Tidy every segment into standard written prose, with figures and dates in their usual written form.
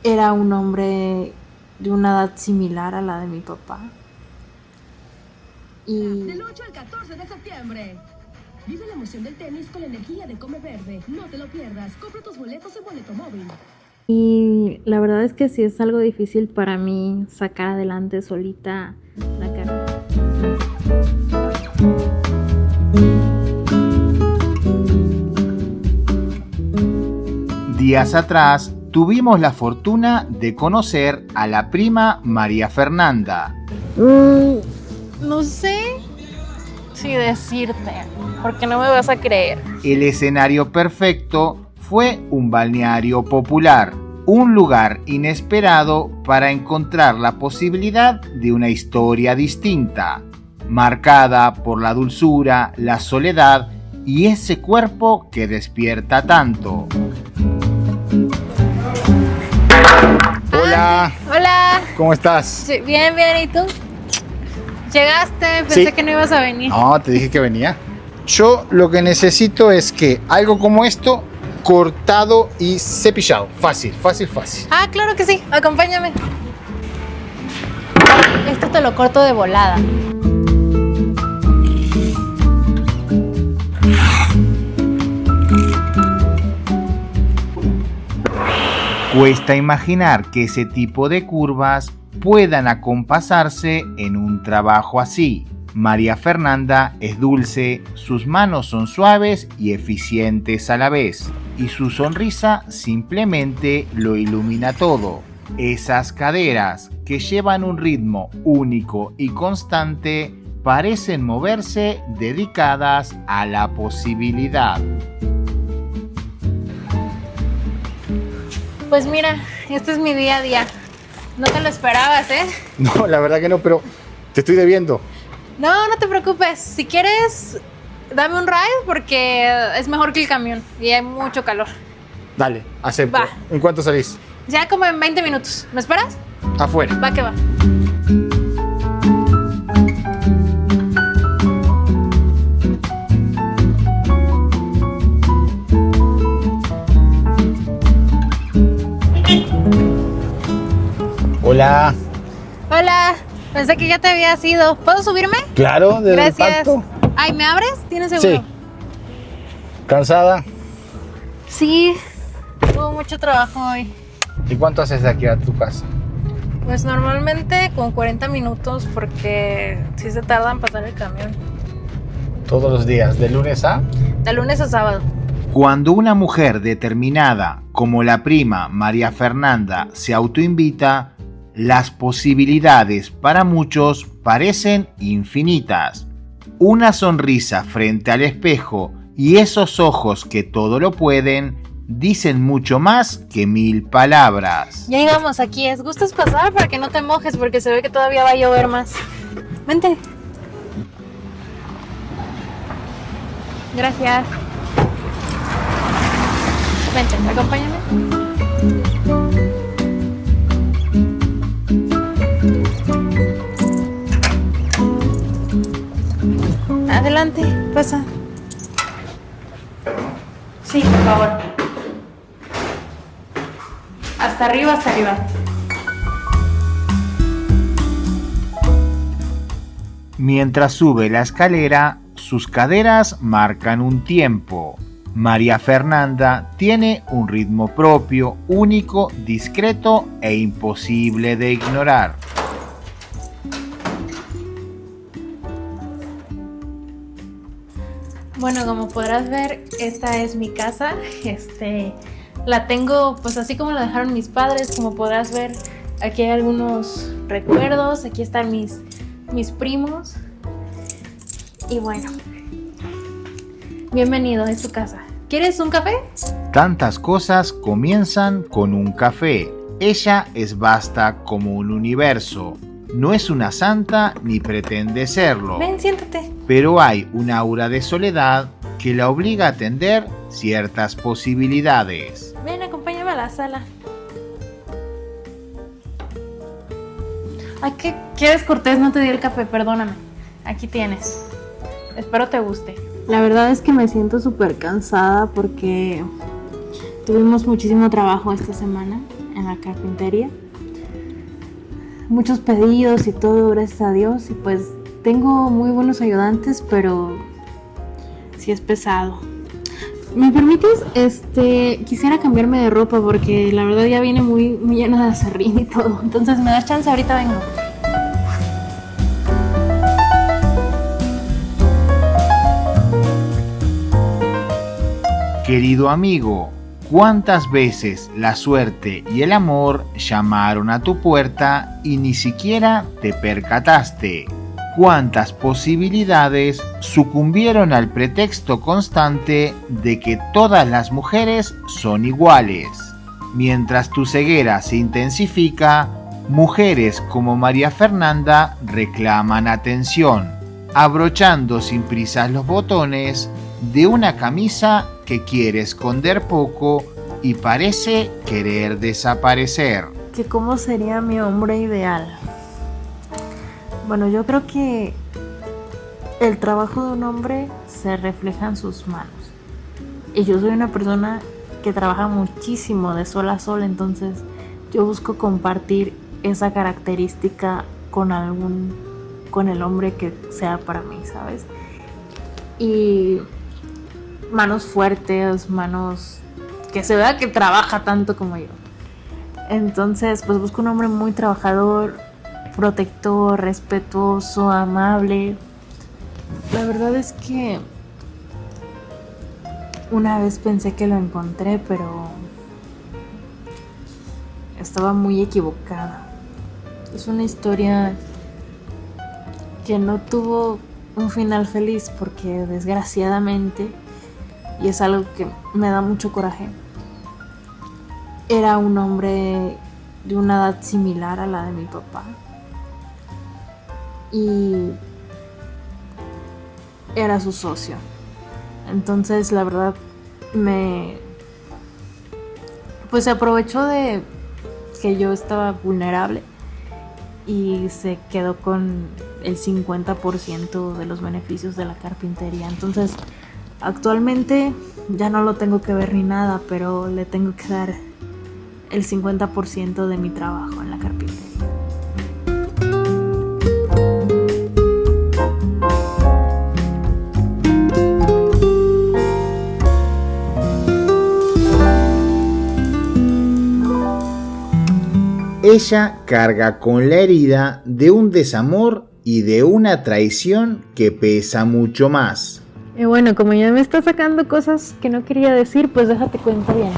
Era un hombre de una edad similar a la de mi papá. Del 8 al 14 de septiembre. Vive la emoción del tenis con la energía de Come Verde. No te lo pierdas. Compra tus boletos en Boleto Móvil. Y la verdad es que sí es algo difícil para mí sacar adelante solita la carrera. Días atrás tuvimos la fortuna de conocer a la prima María Fernanda. No sé si decirte, porque no me vas a creer. El escenario perfecto fue un balneario popular, un lugar inesperado para encontrar la posibilidad de una historia distinta, marcada por la dulzura, la soledad y ese cuerpo que despierta tanto. Hola. Hola. ¿Cómo estás? Sí, bien, ¿y tú? Llegaste, pensé que no ibas a venir. No, te dije que venía. Yo lo que necesito es que algo como esto, cortado y cepillado. Fácil. Ah, claro que sí, acompáñame. Esto te lo corto de volada. Cuesta imaginar que ese tipo de curvas puedan acompasarse en un trabajo así. María Fernanda es dulce, sus manos son suaves y eficientes a la vez, y su sonrisa simplemente lo ilumina todo. Esas caderas que llevan un ritmo único y constante parecen moverse dedicadas a la posibilidad. Pues mira, este es mi día a día. No te lo esperabas, ¿eh? No, la verdad que no, pero te estoy debiendo. No, no te preocupes. Si quieres, dame un ride porque es mejor que el camión y hay mucho calor. Dale, acepto. Va. ¿En cuánto salís? Ya como en 20 minutos. ¿Me esperas? Afuera. Va que va. Hola. Hola, pensé que ya te habías ido. ¿Puedo subirme? Claro, desde Gracias. el pacto. Ay, ¿me abres? ¿Tienes seguro? Sí. ¿Cansada? Sí, tuve mucho trabajo hoy. ¿Y cuánto haces de aquí a tu casa? Pues normalmente con 40 minutos porque sí se tarda en pasar el camión. Todos los días, de lunes a... De lunes a sábado. Cuando una mujer determinada, como la prima María Fernanda, se autoinvita, las posibilidades para muchos parecen infinitas. Una sonrisa frente al espejo y esos ojos que todo lo pueden, dicen mucho más que 1000 palabras. Ya llegamos aquí. ¿Gustas pasar para que no te mojes? Porque se ve que todavía va a llover más. Vente. Gracias. Vente, acompáñame. Adelante, pasa. Sí, por favor. Hasta arriba, hasta arriba. Mientras sube la escalera, sus caderas marcan un tiempo. María Fernanda tiene un ritmo propio, único, discreto e imposible de ignorar. Bueno, como podrás ver, esta es mi casa. La tengo pues así como la dejaron mis padres. Como podrás ver, aquí hay algunos recuerdos. Aquí están mis primos. Y bueno, bienvenido, es tu casa. ¿Quieres un café? Tantas cosas comienzan con un café. Ella es vasta como un universo. No es una santa ni pretende serlo. Ven, siéntate. Pero hay un aura de soledad que la obliga a atender ciertas posibilidades. Ven, acompáñame a la sala. Ay, qué descortés, no te di el café, perdóname. Aquí tienes. Espero te guste. La verdad es que me siento súper cansada porque tuvimos muchísimo trabajo esta semana en en la carpintería. Muchos pedidos y todo, gracias a Dios. Y pues tengo muy buenos ayudantes, pero sí es pesado. ¿Me permites? Quisiera cambiarme de ropa porque la verdad ya viene muy llena de aserrín y todo. Entonces, ¿me das chance? Ahorita vengo. Querido amigo, ¿cuántas veces la suerte y el amor llamaron a tu puerta y ni siquiera te percataste? ¿Cuántas posibilidades sucumbieron al pretexto constante de que todas las mujeres son iguales? Mientras tu ceguera se intensifica, mujeres como María Fernanda reclaman atención, abrochando sin prisas los botones de una camisa que quiere esconder poco y parece querer desaparecer. ¿Que cómo sería mi hombre ideal? Bueno, yo creo que el trabajo de un hombre se refleja en sus manos. Y yo soy una persona que trabaja muchísimo de sol a sol, entonces yo busco compartir esa característica con el hombre que sea para mí, ¿sabes? Y manos fuertes, manos que se vea que trabaja tanto como yo. Entonces, pues busco un hombre muy trabajador, protector, respetuoso, amable. La verdad es que una vez pensé que lo encontré, pero estaba muy equivocada. Es una historia que no tuvo un final feliz porque desgraciadamente, y es algo que me da mucho coraje, era un hombre de una edad similar a la de mi papá. Y era su socio. Entonces, la verdad, pues se aprovechó de que yo estaba vulnerable y se quedó con el 50% de los beneficios de la carpintería. Entonces, actualmente ya no lo tengo que ver ni nada, pero le tengo que dar el 50% de mi trabajo en la carpintería. Ella carga con la herida de un desamor y de una traición que pesa mucho más. Y bueno, como ya me está sacando cosas que no quería decir, pues déjate cuento bien.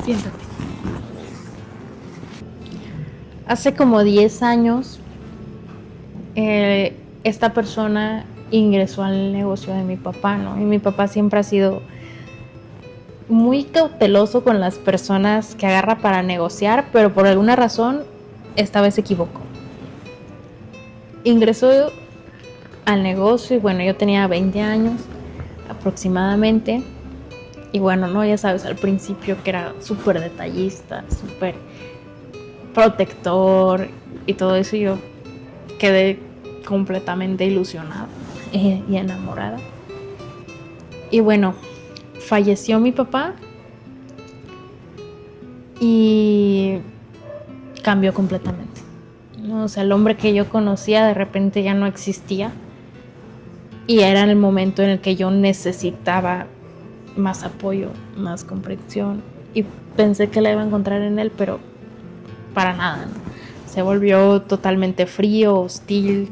Siéntate. Hace como 10 años, esta persona ingresó al negocio de mi papá, ¿no? Y mi papá siempre ha sido muy cauteloso con las personas que agarra para negociar, pero por alguna razón esta vez se equivocó. Ingresó al negocio y bueno, yo tenía 20 años aproximadamente. Y bueno, no, ya sabes, al principio que era súper detallista, súper protector y todo eso, yo quedé completamente ilusionada y enamorada. Y bueno, falleció mi papá y cambió completamente, ¿no? O sea, el hombre que yo conocía de repente ya no existía y era el momento en el que yo necesitaba más apoyo, más comprensión, y pensé que la iba a encontrar en él, pero para nada, ¿no? Se volvió totalmente frío, hostil,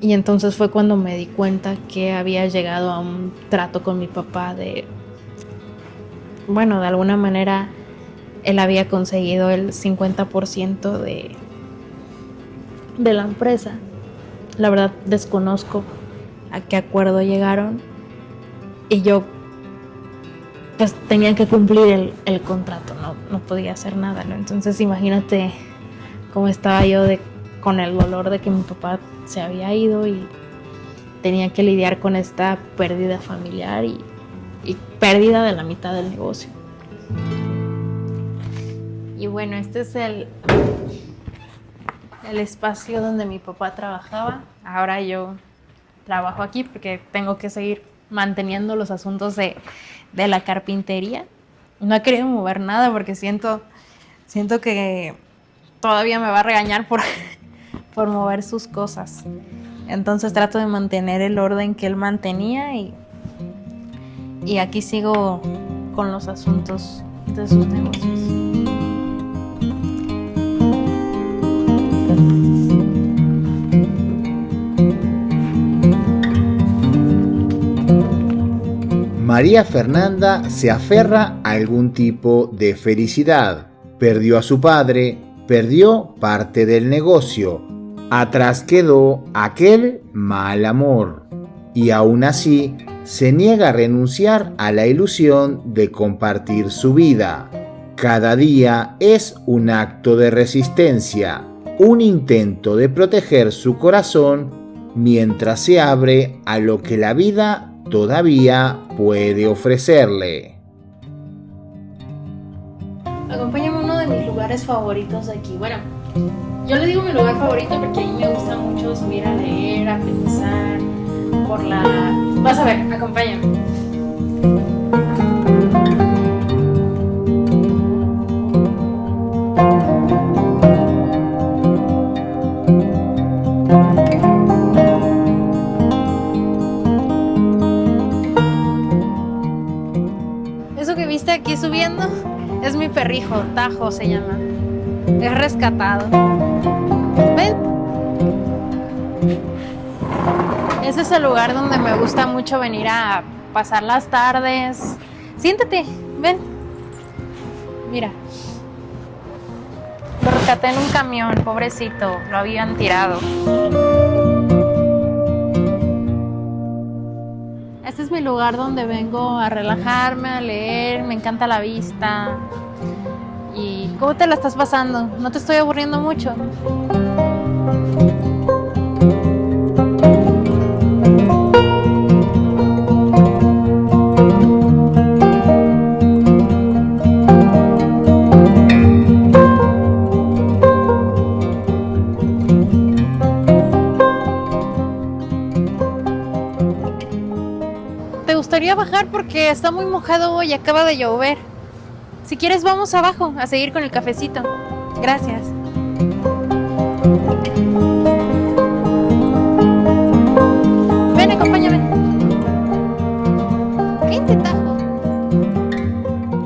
y entonces fue cuando me di cuenta que había llegado a un trato con mi papá de alguna manera él había conseguido el 50% de la empresa. La verdad desconozco a qué acuerdo llegaron y yo pues tenía que cumplir el contrato, no podía hacer nada, ¿no? Entonces imagínate cómo estaba yo con el dolor de que mi papá se había ido y tenía que lidiar con esta pérdida familiar y pérdida de la mitad del negocio. Y bueno, este es el espacio donde mi papá trabajaba. Ahora yo trabajo aquí porque tengo que seguir manteniendo los asuntos de la carpintería. no he querido mover nada porque siento que todavía me va a regañar por mover sus cosas. Entonces trato de mantener el orden que él mantenía y aquí sigo con los asuntos de sus negocios. María Fernanda se aferra a algún tipo de felicidad. Perdió a su padre, perdió parte del negocio. Atrás quedó aquel mal amor. Y aún así, se niega a renunciar a la ilusión de compartir su vida. Cada día es un acto de resistencia, un intento de proteger su corazón mientras se abre a lo que la vida todavía puede ofrecerle. Acompáñame a uno de mis lugares favoritos de aquí. Bueno, yo le digo mi lugar favorito porque ahí me gusta mucho subir a leer, a pensar, Vas a ver, acompáñame. Eso que viste aquí subiendo es mi perrijo, Tajo se llama. Es rescatado. Ven. Ese es el lugar donde me gusta mucho venir a pasar las tardes. Siéntate, ven. Mira. Lo rescaté en un camión, pobrecito. Lo habían tirado. Este es mi lugar donde vengo a relajarme, a leer. Me encanta la vista. ¿Y cómo te la estás pasando? ¿No te estoy aburriendo mucho? ¿Te gustaría bajar? Porque está muy mojado hoy, acaba de llover. Si quieres vamos abajo a seguir con el cafecito. Gracias. Ven, acompáñame. Vente, Tajo.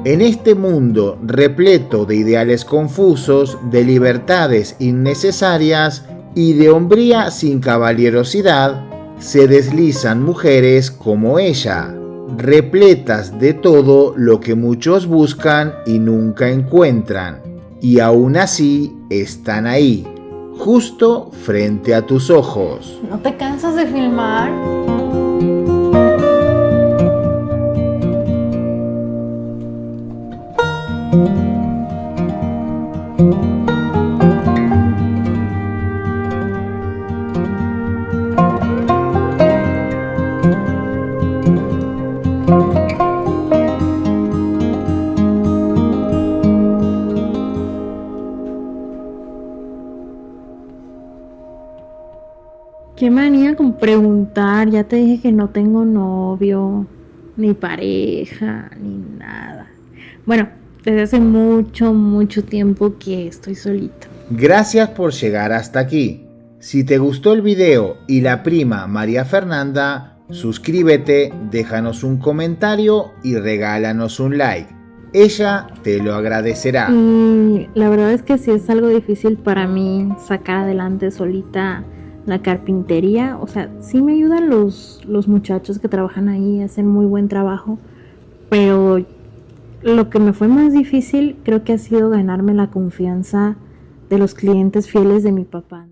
En este mundo repleto de ideales confusos, de libertades innecesarias y de hombría sin caballerosidad, se deslizan mujeres como ella, repletas de todo lo que muchos buscan y nunca encuentran, y aún así están ahí, justo frente a tus ojos. ¿No te cansas de filmar? Qué manía con preguntar, ya te dije que no tengo novio, ni pareja, ni nada. Bueno, desde hace mucho tiempo que estoy solita. Gracias por llegar hasta aquí. Si te gustó el video y la prima María Fernanda, suscríbete, déjanos un comentario y regálanos un like. Ella te lo agradecerá. La verdad es que sí es algo difícil para mí sacar adelante solita la carpintería. O sea, sí me ayudan los muchachos que trabajan ahí, hacen muy buen trabajo, pero lo que me fue más difícil creo que ha sido ganarme la confianza de los clientes fieles de mi papá.